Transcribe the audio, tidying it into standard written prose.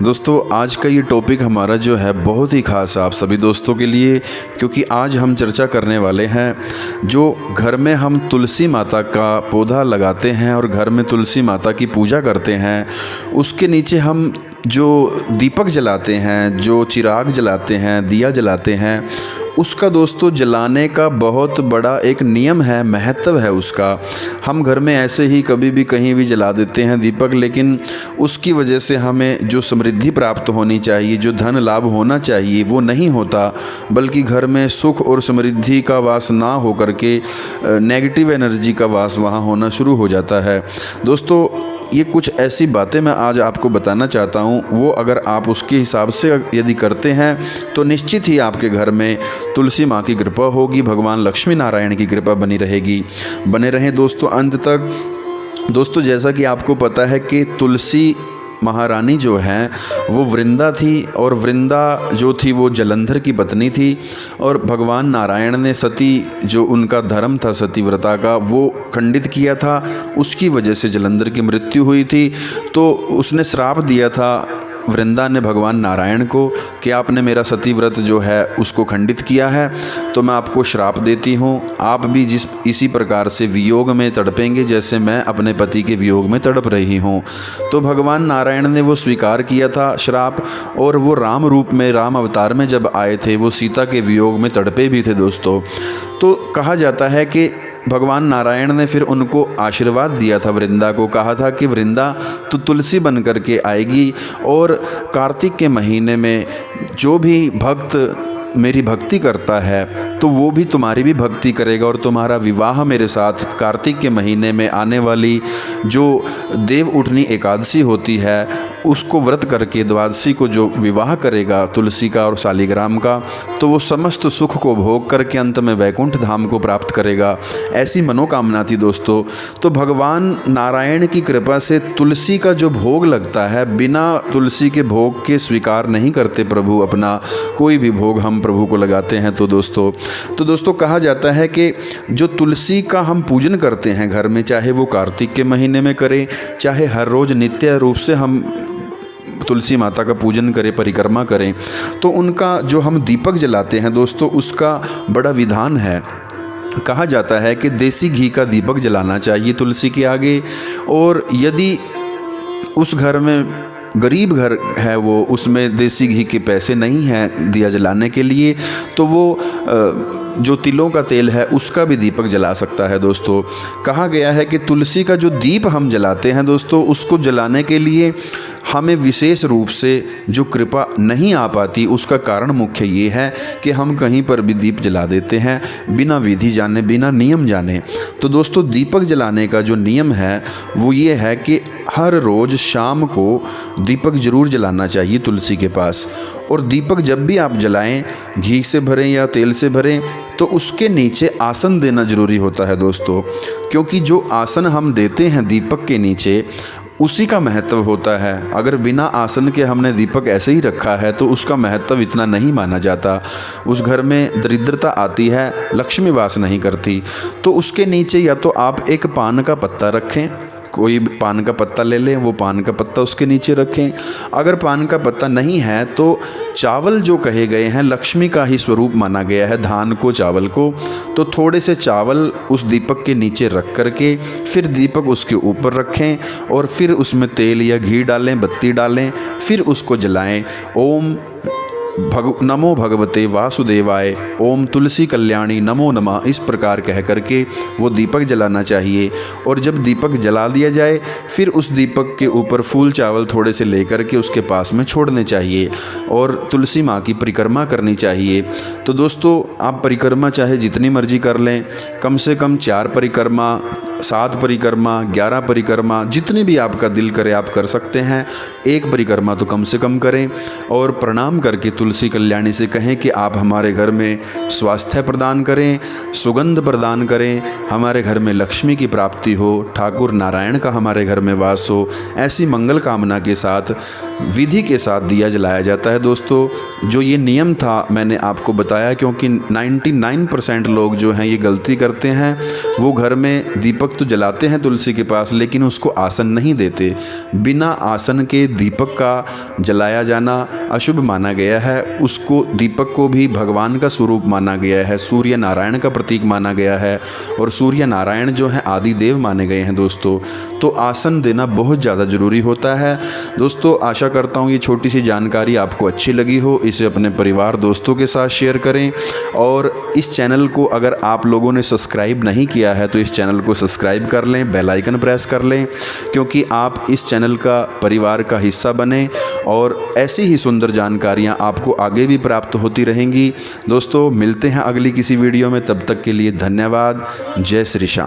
दोस्तों आज का ये टॉपिक हमारा जो है बहुत ही ख़ास है आप सभी दोस्तों के लिए, क्योंकि आज हम चर्चा करने वाले हैं जो घर में हम तुलसी माता का पौधा लगाते हैं और घर में तुलसी माता की पूजा करते हैं, उसके नीचे हम जो दीपक जलाते हैं, जो चिराग जलाते हैं, दिया जलाते हैं, उसका दोस्तों जलाने का बहुत बड़ा एक नियम है, महत्व है उसका। हम घर में ऐसे ही कभी भी कहीं भी जला देते हैं दीपक, लेकिन उसकी वजह से हमें जो समृद्धि प्राप्त होनी चाहिए, जो धन लाभ होना चाहिए, वो नहीं होता, बल्कि घर में सुख और समृद्धि का वास ना हो करके नेगेटिव एनर्जी का वास वहाँ होना शुरू हो जाता है। दोस्तों ये कुछ ऐसी बातें मैं आज आपको बताना चाहता हूँ, वो अगर आप उसके हिसाब से यदि करते हैं तो निश्चित ही आपके घर में तुलसी माँ की कृपा होगी, भगवान लक्ष्मी नारायण की कृपा बनी रहेगी। बने रहें दोस्तों अंत तक। दोस्तों जैसा कि आपको पता है कि तुलसी महारानी जो हैं वो वृंदा थी, और वृंदा जो थी वो जलंधर की पत्नी थी, और भगवान नारायण ने सती जो उनका धर्म था सतीव्रता का वो खंडित किया था, उसकी वजह से जलंधर की मृत्यु हुई थी। तो उसने श्राप दिया था वृंदा ने भगवान नारायण को कि आपने मेरा सती व्रत जो है उसको खंडित किया है, तो मैं आपको श्राप देती हूँ, आप भी इसी प्रकार से वियोग में तड़पेंगे जैसे मैं अपने पति के वियोग में तड़प रही हूँ। तो भगवान नारायण ने वो स्वीकार किया था श्राप, और वो राम रूप में, राम अवतार में जब आए थे वो सीता के वियोग में तड़पे भी थे दोस्तों। तो कहा जाता है कि भगवान नारायण ने फिर उनको आशीर्वाद दिया था, वृंदा को कहा था कि वृंदा तो तुलसी बन करके आएगी, और कार्तिक के महीने में जो भी भक्त मेरी भक्ति करता है तो वो भी तुम्हारी भी भक्ति करेगा, और तुम्हारा विवाह मेरे साथ कार्तिक के महीने में आने वाली जो देव उठनी एकादशी होती है उसको व्रत करके द्वादशी को जो विवाह करेगा तुलसी का और शालिग्राम का, तो वो समस्त सुख को भोग करके अंत में वैकुंठ धाम को प्राप्त करेगा। ऐसी मनोकामना थी दोस्तों। तो भगवान नारायण की कृपा से तुलसी का जो भोग लगता है, बिना तुलसी के भोग के स्वीकार नहीं करते प्रभु अपना कोई भी भोग हम प्रभु को लगाते हैं। तो दोस्तों कहा जाता है कि जो तुलसी का हम पूजन करते हैं घर में, चाहे वो कार्तिक के महीने में करें, चाहे हर रोज़ नित्य रूप से हम तुलसी माता का पूजन करें, परिक्रमा करें, तो उनका जो हम दीपक जलाते हैं दोस्तों उसका बड़ा विधान है। कहा जाता है कि देसी घी का दीपक जलाना चाहिए तुलसी के आगे, और यदि उस घर में गरीब घर है वो, उसमें देसी घी के पैसे नहीं हैं दिया जलाने के लिए, तो वो जो तिलों का तेल है उसका भी दीपक जला सकता है दोस्तों। कहा गया है कि तुलसी का जो दीप हम जलाते हैं दोस्तों, उसको जलाने के लिए हमें विशेष रूप से जो कृपा नहीं आ पाती, उसका कारण मुख्य ये है कि हम कहीं पर भी दीप जला देते हैं बिना विधि जाने, बिना नियम जाने। तो दोस्तों दीपक जलाने का जो नियम है वो ये है कि हर रोज़ शाम को दीपक ज़रूर जलाना चाहिए तुलसी के पास, और दीपक जब भी आप जलाएं, घी से भरें या तेल से भरें, तो उसके नीचे आसन देना ज़रूरी होता है दोस्तों, क्योंकि जो आसन हम देते हैं दीपक के नीचे उसी का महत्व होता है। अगर बिना आसन के हमने दीपक ऐसे ही रखा है तो उसका महत्व इतना नहीं माना जाता, उस घर में दरिद्रता आती है, लक्ष्मी वास नहीं करती। तो उसके नीचे या तो आप एक पान का पत्ता रखें, कोई पान का पत्ता ले लें, वो पान का पत्ता उसके नीचे रखें। अगर पान का पत्ता नहीं है तो चावल जो कहे गए हैं लक्ष्मी का ही स्वरूप माना गया है, धान को, चावल को, तो थोड़े से चावल उस दीपक के नीचे रख करके फिर दीपक उसके ऊपर रखें, और फिर उसमें तेल या घी डालें, बत्ती डालें, फिर उसको जलाएं। ओम नमो भगवते वासुदेवाय, ओम तुलसी कल्याणी नमो नमः, इस प्रकार कह करके वो दीपक जलाना चाहिए। और जब दीपक जला दिया जाए फिर उस दीपक के ऊपर फूल चावल थोड़े से लेकर के उसके पास में छोड़ने चाहिए, और तुलसी माँ की परिक्रमा करनी चाहिए। तो दोस्तों आप परिक्रमा चाहे जितनी मर्जी कर लें, कम से कम 4 परिक्रमा, 7 परिक्रमा, 11 परिक्रमा, जितनी भी आपका दिल करे आप कर सकते हैं। एक परिक्रमा तो कम से कम करें, और प्रणाम करके तुलसी कल्याणी से कहें कि आप हमारे घर में स्वास्थ्य प्रदान करें, सुगंध प्रदान करें, हमारे घर में लक्ष्मी की प्राप्ति हो, ठाकुर नारायण का हमारे घर में वास हो। ऐसी मंगल कामना के साथ विधि के साथ दिया जलाया जाता है दोस्तों। जो ये नियम था मैंने आपको बताया, क्योंकि 99% लोग जो हैं ये गलती करते हैं, वो घर में दीपक दीपक तो जलाते हैं तुलसी के पास, लेकिन उसको आसन नहीं देते। बिना आसन के दीपक का जलाया जाना अशुभ माना गया है। उसको दीपक को भी भगवान का स्वरूप माना गया है, सूर्य नारायण का प्रतीक माना गया है, और सूर्य नारायण जो हैं आदि देव माने गए हैं दोस्तों। तो आसन देना बहुत ज़्यादा ज़रूरी होता है दोस्तों। आशा करता हूँ ये छोटी सी जानकारी आपको अच्छी लगी हो। इसे अपने परिवार दोस्तों के साथ शेयर करें, और इस चैनल को अगर आप लोगों ने सब्सक्राइब नहीं किया है तो इस चैनल को सब्सक्राइब कर लें, बेल आइकन प्रेस कर लें, क्योंकि आप इस चैनल का परिवार का हिस्सा बने और ऐसी ही सुंदर जानकारियाँ आपको आगे भी प्राप्त होती रहेंगी। दोस्तों मिलते हैं अगली किसी वीडियो में, तब तक के लिए धन्यवाद। जय श्री श्याम।